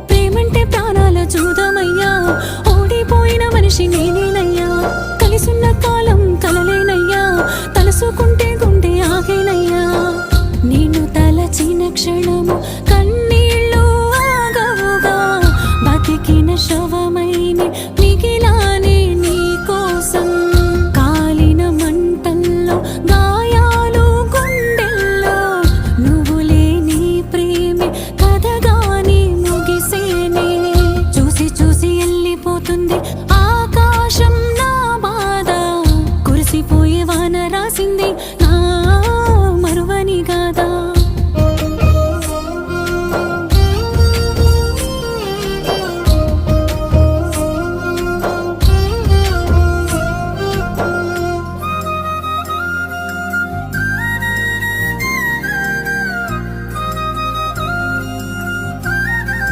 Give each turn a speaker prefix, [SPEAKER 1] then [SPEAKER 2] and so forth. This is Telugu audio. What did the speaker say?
[SPEAKER 1] ప్రేమంటే ప్రాణాల చూదమయ్యా, ఓడిపోయిన మనిషి నేనేనయ్యా. కలిసున్న కాలం కలలేనయ్యా, తలసుకుంటే గుండె ఆగేనయ్యా. నేను తలచిన క్షణము